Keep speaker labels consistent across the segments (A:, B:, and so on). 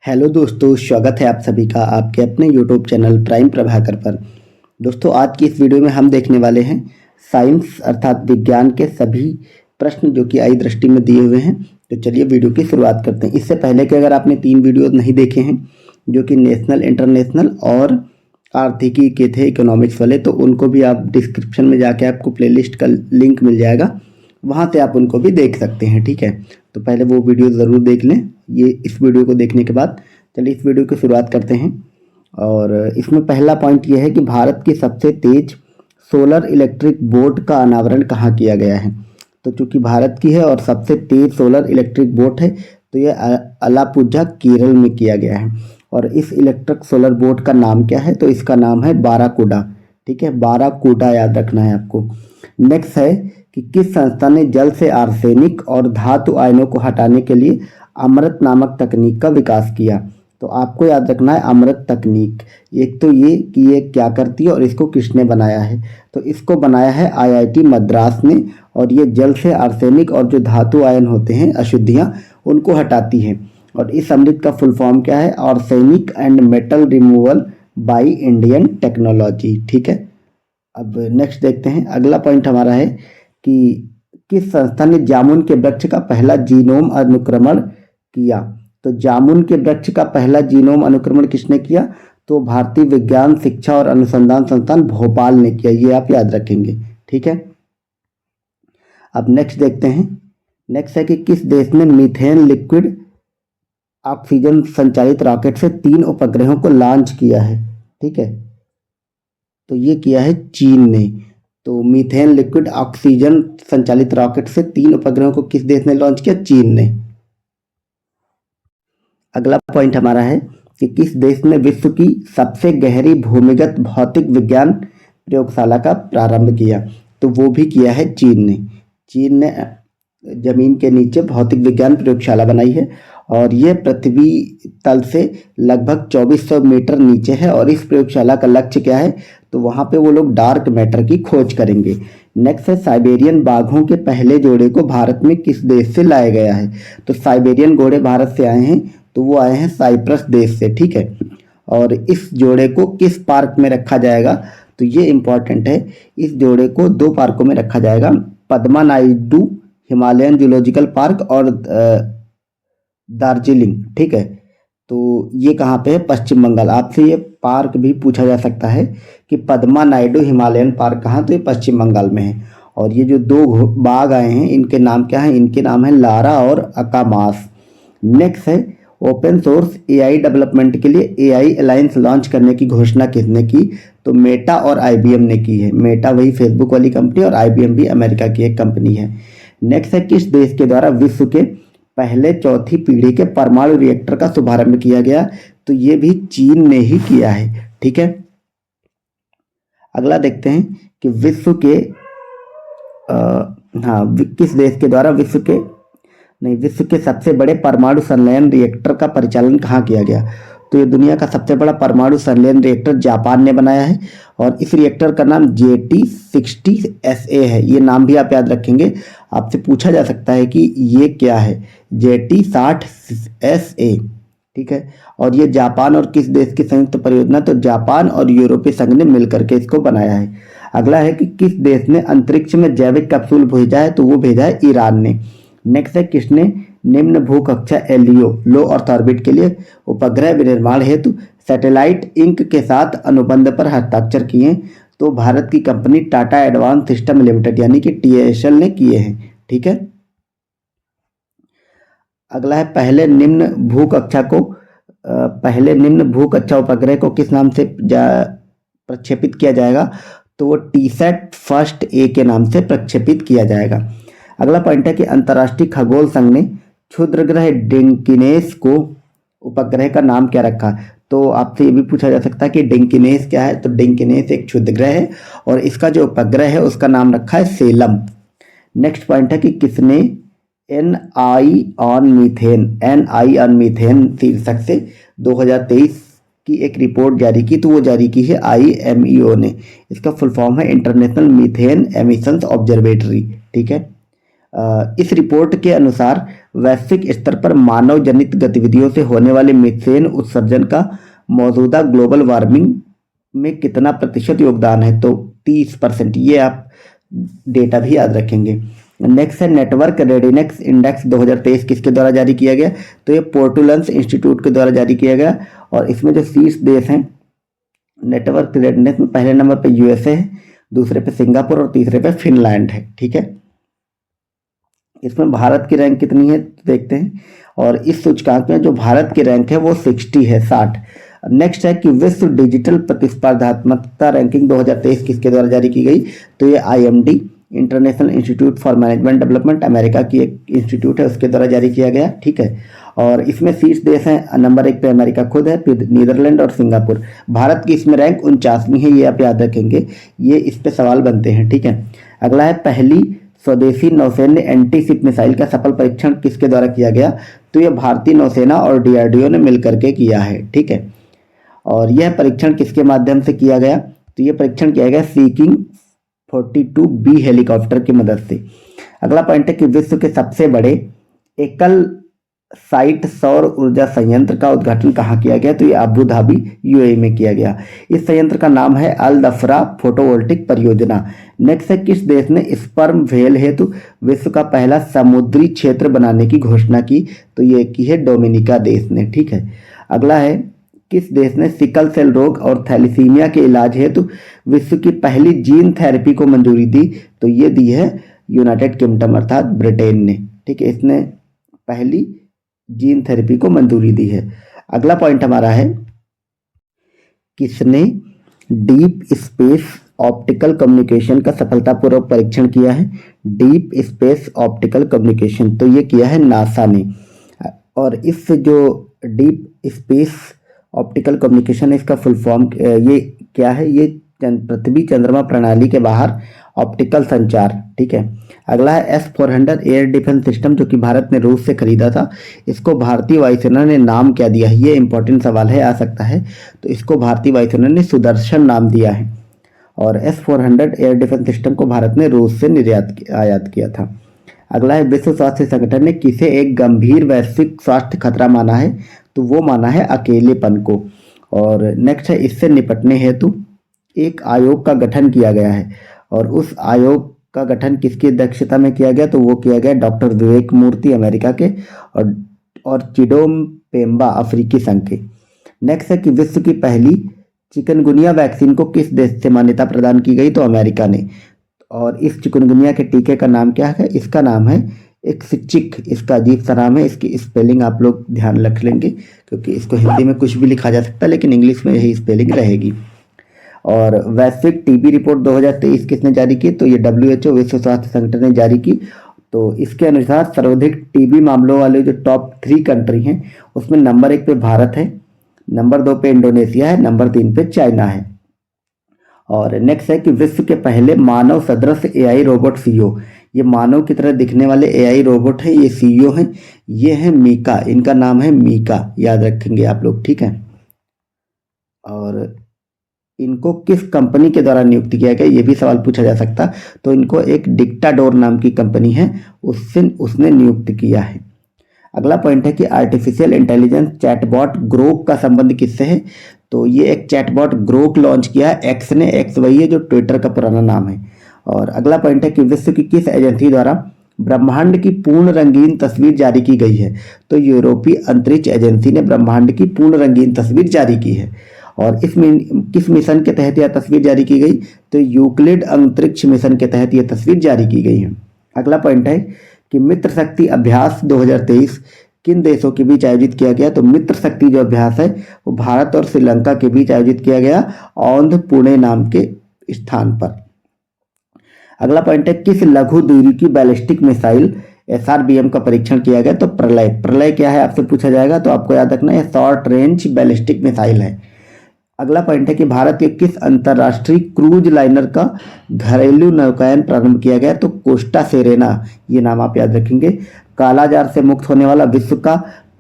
A: Hello दोस्तों, स्वागत है आप सभी का आपके अपने यूट्यूब चैनल प्राइम प्रभाकर पर। दोस्तों, आज की इस वीडियो में हम देखने वाले हैं साइंस अर्थात विज्ञान के सभी प्रश्न जो कि आई दृष्टि में दिए हुए हैं। तो चलिए वीडियो की शुरुआत करते हैं। इससे पहले कि अगर आपने 3 वीडियो नहीं देखे हैं जो कि नेशनल, इंटरनेशनल और आर्थिकी के थे, इकोनॉमिक्स वाले, तो उनको भी आप डिस्क्रिप्शन में जाके आपको प्लेलिस्ट का लिंक मिल जाएगा, वहाँ से आप उनको भी देख सकते हैं। ठीक है, तो पहले वो वीडियो ज़रूर देख लें। ये इस वीडियो को देखने के बाद चलिए इस वीडियो की शुरुआत करते हैं। और इसमें पहला पॉइंट ये है कि भारत की सबसे तेज सोलर इलेक्ट्रिक बोट का अनावरण कहाँ किया गया है। तो चूंकि भारत की है और सबसे तेज सोलर इलेक्ट्रिक बोट है, तो ये अलापुझा केरल में किया गया है। और इस इलेक्ट्रिक सोलर बोट का नाम क्या है? तो इसका नाम है बाराकूडा। ठीक है, बाराकूडा याद रखना है आपको। नेक्स्ट है कि किस संस्था ने जल से आर्सेनिक और धातु आयनों को हटाने के लिए अमृत नामक तकनीक का विकास किया। तो आपको याद रखना है अमृत तकनीक। एक तो ये कि ये क्या करती है और इसको किसने बनाया है। तो इसको बनाया है आईआईटी मद्रास ने, और ये जल से आर्सेनिक और जो धातु आयन होते हैं, अशुद्धियां, उनको हटाती है। और इस अमृत का फुल फॉर्म क्या है? Arsenic and metal removal by Indian technology. ठीक है, अब नेक्स्ट देखते हैं। अगला पॉइंट हमारा है कि किस संस्था ने जामुन के वृक्ष का पहला जीनोम अनुक्रमण किया। तो जामुन के वृक्ष का पहला जीनोम अनुक्रमण किसने किया? तो भारतीय विज्ञान शिक्षा और अनुसंधान संस्थान भोपाल ने किया। ये आप याद रखेंगे। ठीक है, अब नेक्स्ट देखते हैं। नेक्स्ट है कि किस देश ने मीथेन लिक्विड ऑक्सीजन संचालित रॉकेट से 3 उपग्रहों को लॉन्च किया है। ठीक है, तो ये किया है चीन ने। तो मीथेन लिक्विड ऑक्सीजन संचालित रॉकेट से 3 उपग्रहों को किस देश ने लॉन्च किया? चीन ने। अगला पॉइंट हमारा है कि किस देश ने विश्व की सबसे गहरी भूमिगत भौतिक विज्ञान प्रयोगशाला का प्रारंभ किया। तो वो भी किया है चीन ने। चीन ने जमीन के नीचे भौतिक विज्ञान प्रयोगशाला बनाई है, और ये पृथ्वी तल से लगभग 2400 मीटर नीचे है। और इस प्रयोगशाला का लक्ष्य क्या है? तो वहाँ पे वो लोग डार्क मैटर की खोज करेंगे। नेक्स्ट है साइबेरियन बाघों के पहले जोड़े को भारत में किस देश से लाया गया है। तो साइबेरियन घोड़े भारत से आए हैं, तो वो आए हैं साइप्रस देश से। ठीक है, और इस जोड़े को किस पार्क में रखा जाएगा? तो ये इंपॉर्टेंट है। इस जोड़े को 2 पार्कों में रखा जाएगा, Padma Naidu Himalayan zoological park और दार्जिलिंग। ठीक है, तो ये कहाँ पे है? पश्चिम बंगाल। आपसे ये पार्क भी पूछा जा सकता है कि पद्मा नायडू हिमालयन पार्क कहाँ? तो ये पश्चिम बंगाल में है। और ये जो 2 बाघ आए हैं, इनके नाम क्या है? इनके नाम है लारा और अकामास। नेक्स्ट है ओपन सोर्स एआई डेवलपमेंट के लिए एआई अलायंस लॉन्च करने की घोषणा किसने की? तो मेटा और आईबीएम ने की है। मेटा वही फेसबुक वाली कंपनी, और आईबीएम भी अमेरिका की एक कंपनी है। नेक्स्ट है किस देश के द्वारा विश्व के पहले 4थी पीढ़ी के परमाणु रिएक्टर का शुभारंभ किया गया? तो ये भी चीन ने ही किया है। ठीक है, अगला देखते हैं कि विश्व के किस देश के द्वारा विश्व के सबसे बड़े परमाणु संलयन रिएक्टर का परिचालन कहाँ किया गया? तो ये दुनिया का सबसे बड़ा परमाणु संलयन रिएक्टर जापान ने बनाया है, और इस रिएक्टर का नाम JT60SA है। ये नाम भी आप याद रखेंगे। आपसे पूछा जा सकता है कि ये क्या है? JT60SA। ठीक है, और ये जापान और किस देश की संयुक्त परियोजना? तो जापान और यूरोपीय संघ ने मिलकर के इसको बनाया है। अगला है कि किस देश ने अंतरिक्ष में जैविक कैप्सूल भेजा है? तो वो भेजा है ईरान ने। नेक्स्ट है किसने निम्न भूकक्षा एलईओ लो अर्थ ऑर्बिट के लिए उपग्रह विनिर्माण हेतु सैटेलाइट इंक के साथ अनुबंध पर हस्ताक्षर किए? तो भारत की company Tata advance system limited यानी कि TSL ने किए हैं। ठीक है, अगला है पहले निम्न भूकक्षा उपग्रह को किस नाम से प्रक्षेपित किया जाएगा? तो वो TSAT फर्स्ट A के नाम से प्रक्षेपित किया जाएगा। अगला पॉइंट है कि अंतर्राष्ट्रीय खगोल संघ ने क्षुद्र ग्रह डिंकिनेस को उपग्रह का नाम क्या रखा? तो आपसे ये भी पूछा जा सकता है कि डिंकिनेस क्या है? तो डिंकिनेस एक क्षुद्र ग्रह है, और इसका जो उपग्रह है उसका नाम रखा है सेलम। नेक्स्ट पॉइंट है कि किसने एनआई ऑन मीथेन शीर्षक से 2023 की एक रिपोर्ट जारी की? तो वो जारी की है IMEO ने। इसका फुल फॉर्म है इंटरनेशनल मीथेन एमिशंस ऑब्जर्वेटरी। ठीक है, इस रिपोर्ट के अनुसार वैश्विक स्तर पर मानव जनित गतिविधियों से होने वाले मीथेन उत्सर्जन का मौजूदा ग्लोबल वार्मिंग में कितना प्रतिशत योगदान है, तो 30%। ये आप डेटा भी याद रखेंगे। नेक्स्ट है नेटवर्क रेडीनेस इंडेक्स 2023 किसके द्वारा जारी किया गया, तो ये पोर्टुलेंस इंस्टीट्यूट के द्वारा जारी किया गया। और इसमें जो शीर्ष देश हैं नेटवर्क रेडीनेस में, पहले नंबर पे यूएसए है, दूसरे पे सिंगापुर और तीसरे पे फिनलैंड है। ठीक है, इसमें भारत की रैंक कितनी है देखते हैं। और इस सूचकांक में जो भारत की रैंक है वो 60 है, 60। नेक्स्ट है कि विश्व डिजिटल प्रतिस्पर्धात्मकता रैंकिंग 2023 किसके द्वारा जारी की गई, तो ये IMD international institute for management development, America की एक इंस्टीट्यूट है, उसके द्वारा जारी किया गया। ठीक है, और इसमें शीर्ष देश हैं, नंबर 1 पे अमेरिका खुद है, फिर नीदरलैंड और सिंगापुर। भारत की इसमें रैंक 49वीं है, ये आप याद रखेंगे, ये इस पे सवाल बनते हैं। ठीक है, अगला है पहली स्वदेशी नौसैन्य एंटी शिप मिसाइल का सफल परीक्षण किसके द्वारा किया गया, तो यह भारतीय नौसेना और DRDO ने मिलकर के किया है। ठीक है, और यह परीक्षण किसके माध्यम से किया गया, तो यह परीक्षण किया गया सीकिंग 42B हेलीकॉप्टर की मदद से। अगला पॉइंट है कि विश्व के सबसे बड़े एकल साइट सौर ऊर्जा संयंत्र का उद्घाटन कहाँ किया गया, तो ये अबू धाबी UAE में किया गया। इस संयंत्र का नाम है अल दफरा फोटोवोल्टिक परियोजना। नेक्स्ट है किस देश ने स्पर्म व्हेल हेतु विश्व का पहला समुद्री क्षेत्र बनाने की घोषणा की, तो ये की है डोमिनिका देश ने। ठीक है, अगला है किस देश ने सिकल सेल रोग और थैलीसीमिया के इलाज हेतु विश्व की पहली जीन थेरेपी को मंजूरी दी, तो ये दी है यूनाइटेड किंगडम अर्थात ब्रिटेन ने। ठीक है, इसने पहली जीन थेरेपी को मंजूरी दी है। अगला पॉइंट हमारा है किसने डीप स्पेस ऑप्टिकल कम्युनिकेशन का सफलतापूर्वक परीक्षण किया है, डीप स्पेस ऑप्टिकल कम्युनिकेशन, तो ये किया है नासा ने। और इस जो डीप स्पेस ऑप्टिकल कम्युनिकेशन, इसका फुल फॉर्म ये क्या है, ये पृथ्वी चंद्रमा प्रणाली के बाहर ऑप्टिकल संचार। ठीक है, अगला है S-400 एयर डिफेंस सिस्टम जो कि भारत ने रूस से खरीदा था, इसको भारतीय वायुसेना ने नाम क्या दिया है, ये इंपॉर्टेंट सवाल है, आ सकता है। तो इसको भारतीय वायुसेना ने सुदर्शन नाम दिया है। और S-400 एयर डिफेंस सिस्टम को भारत ने रूस से आयात किया था। अगला है विश्व स्वास्थ्य संगठन ने किसे एक गंभीर वैश्विक स्वास्थ्य खतरा माना है, तो वो माना है अकेलेपन को। और नेक्स्ट है इससे निपटने हेतु एक आयोग का गठन किया गया है, और उस आयोग का गठन किसकी अध्यक्षता में किया गया, तो वो किया गया डॉक्टर विवेक मूर्ति अमेरिका के और चिडोम पेम्बा अफ्रीकी संघ के। नेक्स्ट है कि विश्व की पहली चिकनगुनिया वैक्सीन को किस देश से मान्यता प्रदान की गई, तो अमेरिका ने। और इस चिकनगुनिया के टीके का नाम क्या है, इसका नाम है एक्सचिक, इसका अजीब सा नाम है, इसकी स्पेलिंग आप लोग ध्यान रख लेंगे क्योंकि इसको हिंदी में कुछ भी लिखा जा सकता है लेकिन इंग्लिश में यही स्पेलिंग रहेगी। और वैश्विक टीबी रिपोर्ट 2023 किसने जारी की, तो ये WHO विश्व स्वास्थ्य संगठन ने जारी की। तो इसके अनुसार सर्वाधिक टीबी मामलों वाले जो टॉप 3 कंट्री हैं उसमें नंबर 1 पे भारत है, नंबर 2 पे इंडोनेशिया है, नंबर 3 पे चाइना है। और नेक्स्ट है कि विश्व के पहले मानव सदृश AI रोबोट CEO, ये मानव की तरह दिखने वाले AI रोबोट है, ये CEO हैं, ये हैं मीका, इनका नाम है मीका, याद रखेंगे आप लोग। ठीक है, और इनको किस कंपनी के द्वारा नियुक्त किया गया, ये भी सवाल पूछा जा सकता, तो इनको एक डिक्टाडोर नाम की कंपनी है उसने नियुक्त किया है। अगला पॉइंट है कि आर्टिफिशियल इंटेलिजेंस चैटबॉट ग्रोक का संबंध किससे है, तो ये एक चैटबॉट ग्रोक लॉन्च किया है एक्स ने, एक्स वही है जो ट्विटर का पुराना नाम है। और अगला पॉइंट है कि विश्व की किस एजेंसी द्वारा ब्रह्मांड की पूर्ण रंगीन तस्वीर जारी की गई है, तो यूरोपीय अंतरिक्ष एजेंसी ने ब्रह्मांड की पूर्ण रंगीन तस्वीर जारी की है। और इसमें किस मिशन के तहत यह तस्वीर जारी की गई, तो यूक्लिड अंतरिक्ष मिशन के तहत यह तस्वीर जारी की गई है। अगला पॉइंट है कि मित्र शक्ति अभ्यास 2023 किन देशों के बीच आयोजित किया गया, तो मित्र शक्ति जो अभ्यास है वो भारत और श्रीलंका के बीच आयोजित किया गया औंध पुणे नाम के स्थान पर। अगला पॉइंट है किस लघु दूरी की बैलिस्टिक मिसाइल SRBM का परीक्षण किया गया, तो प्रलय क्या है आपसे पूछा जाएगा, तो आपको याद रखना है शॉर्ट रेंज बैलिस्टिक मिसाइल है। अगला पॉइंट है कि भारत के किस अंतरराष्ट्रीय क्रूज लाइनर का घरेलू नौकायन प्रारंभ किया गया, तो कोस्टा सेरेना, ये नाम आप याद रखेंगे। कालाजार से मुक्त होने वाला विश्व का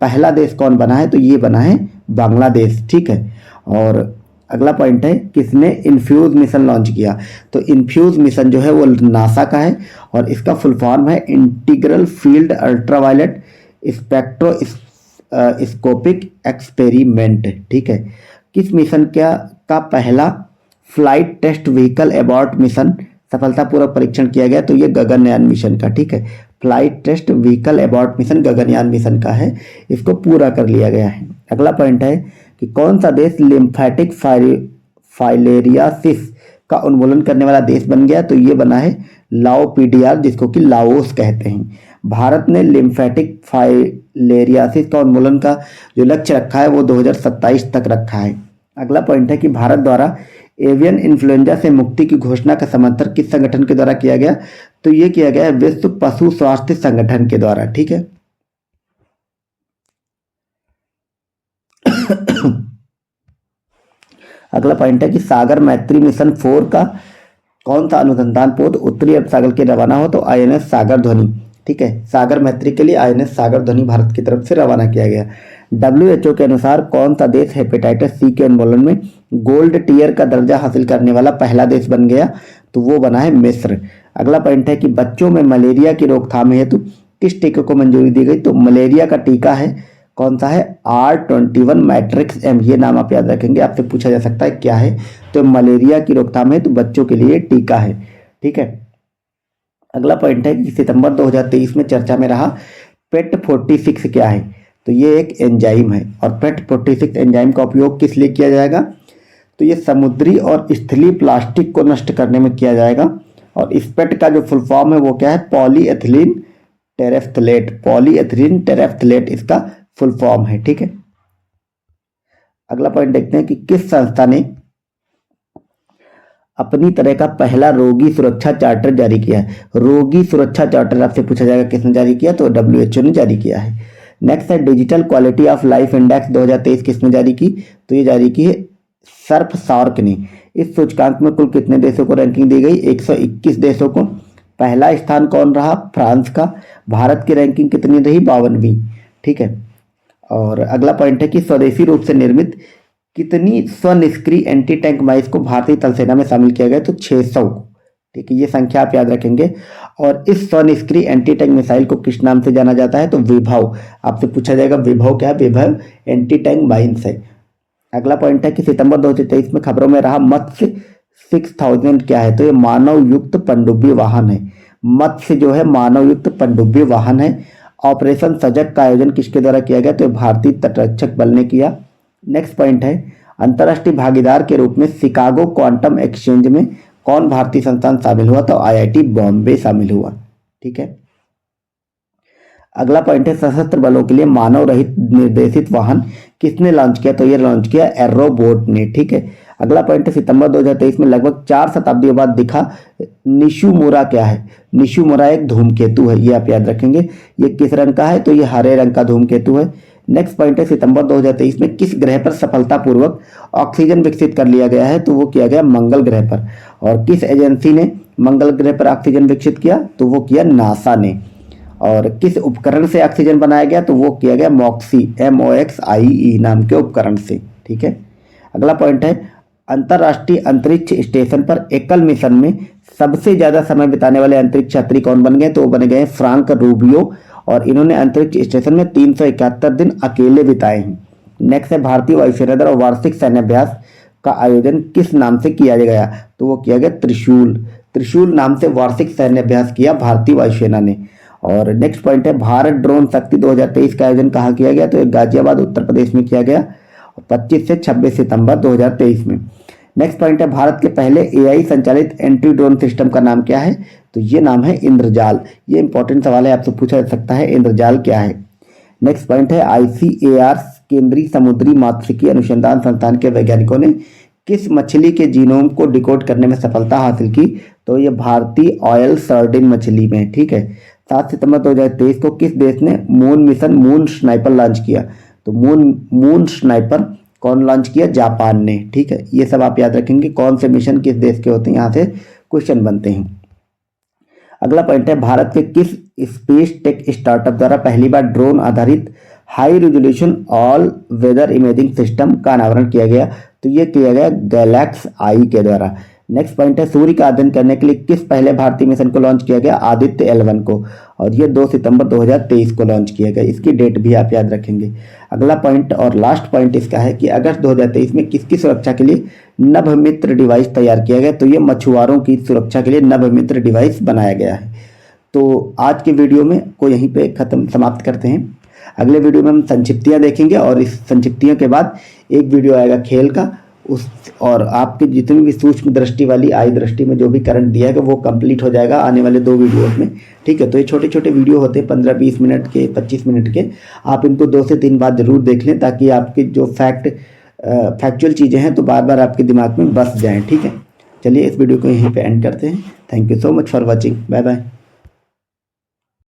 A: पहला देश कौन बना है, तो ये बना है बांग्लादेश। ठीक है, और अगला पॉइंट है किसने इन्फ्यूज मिशन लॉन्च किया। तो इन्फ्यूज मिशन जो है वो नासा का है और इसका फुल फॉर्म है integral field ultraviolet spectroscopic experiment. ठीक है, किस मिशन का पहला flight test vehicle abort mission सफलतापूर्वक परीक्षण किया गया। तो ये गगनयान मिशन का, ठीक है, flight test vehicle abort mission Gaganyaan mission का है, इसको पूरा कर लिया गया है। अगला पॉइंट है कि कौन सा देश लिम्फेटिक फाइलेरियासिस का उन्मूलन करने वाला देश बन गया। तो ये बना है लाओपीडियार, जिसको कि लाओस कहते हैं। भारत ने लिम्फेटिक फाइलेरियासिस का उन्मूलन का जो लक्ष्य रखा है वो 2027 तक रखा है। अगला पॉइंट है कि भारत द्वारा एवियन इन्फ्लुएंजा से मुक्ति की घोषणा का समर्थन किस संगठन के द्वारा किया गया। तो ये किया गया है विश्व पशु स्वास्थ्य संगठन के द्वारा। ठीक है, अगला पॉइंट है कि सागर मैत्री मिशन 4 का कौन सा अनुसंधान पोत उत्तरी अरब सागर के रवाना हो। तो आईएनएस सागर ध्वनि। ठीक है, सागर मैत्री के लिए आईएनएस सागर ध्वनि भारत की तरफ से रवाना किया गया। WHO के अनुसार कौन सा देश हेपेटाइटिस सी के उन्मूलन में गोल्ड टियर का दर्जा हासिल करने वाला पहला देश बन गया। तो वो बना है मिस्र। अगला पॉइंट है कि बच्चों में मलेरिया की रोकथाम हेतु किस टीके को मंजूरी दी गई। तो मलेरिया का टीका है कौन सा है R21 मैट्रिक्स M। ये नाम आप याद रखेंगे, आपसे पूछा जा सकता है क्या है। तो मलेरिया की रोकथाम है तो बच्चों के लिए टीका है। ठीक है, अगला पॉइंट है कि सितंबर 2023 में चर्चा में रहा पेट 46 क्या है। तो ये एक एंजाइम है और पेट 46 एंजाइम का उपयोग किस लिए किया जाएगा। तो ये समुद्री और स्थलीय प्लास्टिक को नष्ट करने में किया जाएगा। और इस पेट का जो फुल फॉर्म है वो क्या है, पॉलीएथिलीन टेरेफ्थलेट। पॉलीएथिलीन टेरेफ्थलेट इसका फुल फॉर्म है। ठीक है, अगला पॉइंट देखते हैं कि किस संस्था ने अपनी तरह का पहला रोगी सुरक्षा चार्टर जारी किया है। रोगी सुरक्षा चार्टर आपसे पूछा जाएगा किसने जारी किया। तो WHO ने जारी किया है। नेक्स्ट है digital quality of life index 2023 किसने जारी की। तो ये जारी की है सर्फ सार्क ने। इस सूचकांक में कुल कितने देशों को रैंकिंग दी गई, 121 देशों को। पहला स्थान कौन रहा, फ्रांस का। भारत की रैंकिंग कितनी रही, 52वीं। ठीक है, और अगला पॉइंट है कि स्वदेशी रूप से निर्मित कितनी स्वनिष्क्रिय एंटी टैंक माइस को भारतीय थल सेना में शामिल किया गया। तो 600। ठीक है, ये संख्या आप याद रखेंगे। और इस स्वनिष्क्रिय एंटी टैंक मिसाइल को किस नाम से जाना जाता है। तो विभव। आपसे पूछा जाएगा विभव क्या है, विभव एंटी टैंक माइन्स है। अगला पॉइंट है कि सितंबर 2023 में खबरों में रहा मत्स्य 6000 क्या है। तो ये मानव युक्त पनडुब्बी वाहन है। मत्स्य जो है मानव युक्त पनडुब्बी वाहन है। ऑपरेशन सजग का आयोजन किसके द्वारा किया गया। तो भारतीय तटरक्षक बल ने किया। नेक्स्ट पॉइंट है अंतर्राष्ट्रीय भागीदार के रूप में शिकागो क्वांटम एक्सचेंज में कौन भारतीय संस्थान शामिल हुआ। तो IIT बॉम्बे शामिल हुआ। ठीक है, अगला पॉइंट है सशस्त्र बलों के लिए मानव रहित निर्देशित वाहन किसने लॉन्च किया। तो ये लॉन्च किया एरोबोट ने। ठीक है, अगला पॉइंट है सितंबर 2023 में लगभग 4 शताब्दियों बाद दिखा निशुमुरा क्या है। निशुमुरा एक धूमकेतु है, ये आप याद रखेंगे। ये किस रंग का है। तो ये हरे रंग का धूमकेतु है। नेक्स्ट पॉइंट है सितंबर 2023 में किस ग्रह पर सफलतापूर्वक ऑक्सीजन विकसित कर लिया गया है। तो वो किया गया मंगल ग्रह पर। और किस एजेंसी ने मंगल ग्रह पर ऑक्सीजन विकसित किया। तो वो किया नासा ने। और किस उपकरण से ऑक्सीजन बनाया गया। तो वो किया गया मॉक्सी MOXIE नाम के उपकरण से। ठीक है, अगला पॉइंट है अंतरराष्ट्रीय अंतरिक्ष स्टेशन पर एकल मिशन में सबसे ज्यादा समय बिताने वाले अंतरिक्ष यात्री कौन बन गए। तो वो बन गए फ्रांक रूबियो और इन्होंने अंतरिक्ष स्टेशन में 371 दिन अकेले बिताए हैं। नेक्स्ट है भारतीय वायुसेना द्वारा वार्षिक सैन्याभ्यास का आयोजन किस नाम से किया गया। तो वो किया गया त्रिशूल। त्रिशूल नाम से वार्षिक सैन्याभ्यास किया भारतीय वायुसेना ने। और नेक्स्ट पॉइंट है भारत ड्रोन शक्ति 2023 का आयोजन कहाँ किया गया। तो गाजियाबाद उत्तर प्रदेश में किया गया 25 से 26 सितंबर 2023 में। नेक्स्ट पॉइंट है भारत के पहले AI संचालित एंटी ड्रोन सिस्टम का नाम क्या है। तो ये नाम है इंद्रजाल। ये इंपॉर्टेंट सवाल है, आपसे पूछा जा सकता है इंद्रजाल क्या है। नेक्स्ट पॉइंट है ICAR केंद्रीय समुद्री मात्स्यिकी अनुसंधान संस्थान के वैज्ञानिकों ने किस मछली के जीनोम को डिकोड करने में सफलता हासिल की। तो ये भारतीय ऑयल सर्डिन मछली में। ठीक है, 7 सितंबर 2023 को किस देश ने moon mission moon sniper launch किया। तो मून स्नाइपर कौन लॉन्च किया, जापान ने। ठीक है, ये सब आप याद रखेंगे कौन से मिशन किस देश के होते हैं, यहाँ से क्वेश्चन बनते हैं। अगला पॉइंट है भारत के किस स्पेस टेक स्टार्टअप द्वारा पहली बार ड्रोन आधारित high resolution all weather imaging system का अनावरण किया गया। तो तो ये किया गया गैलेक्स आई के द्वारा। नेक्स्ट पॉइंट है, सूर्य का अध्ययन करने के लिए किस पहले भारतीय मिशन को लॉन्च किया गया? आदित्य L1 को, और ये 2 सितंबर 2023 को लॉन्च किया गया। इसकी डेट भी आप याद रखेंगे। अगला पॉइंट और लास्ट पॉइंट इसका है कि अगस्त 2023 में किसकी सुरक्षा के लिए नभमित्र डिवाइस तैयार किया गया? तो ये मछुआरों की सुरक्षा के लिए नभमित्र डिवाइस बनाया गया है। तो आज के वीडियो में को यहीं पे समाप्त करते हैं। अगले वीडियो में हम संक्षिप्तियाँ देखेंगे और इस संक्षिप्तियों के बाद एक वीडियो आएगा खेल का, और आपके जितनी भी सूक्ष्म दृष्टि वाली आई दृष्टि में जो भी करंट दिया है वो कंप्लीट हो जाएगा आने वाले 2 वीडियोस में। ठीक है, तो ये छोटे छोटे वीडियो होते हैं 15-20 मिनट के, 25 मिनट के। आप इनको 2 से 3 बार जरूर देख लें ताकि आपकी जो फैक्चुअल चीज़ें हैं तो बार बार आपके दिमाग में बस जाएँ। ठीक है, चलिए इस वीडियो को यहीं पर एंड करते हैं। Thank you so much for watching. Bye bye.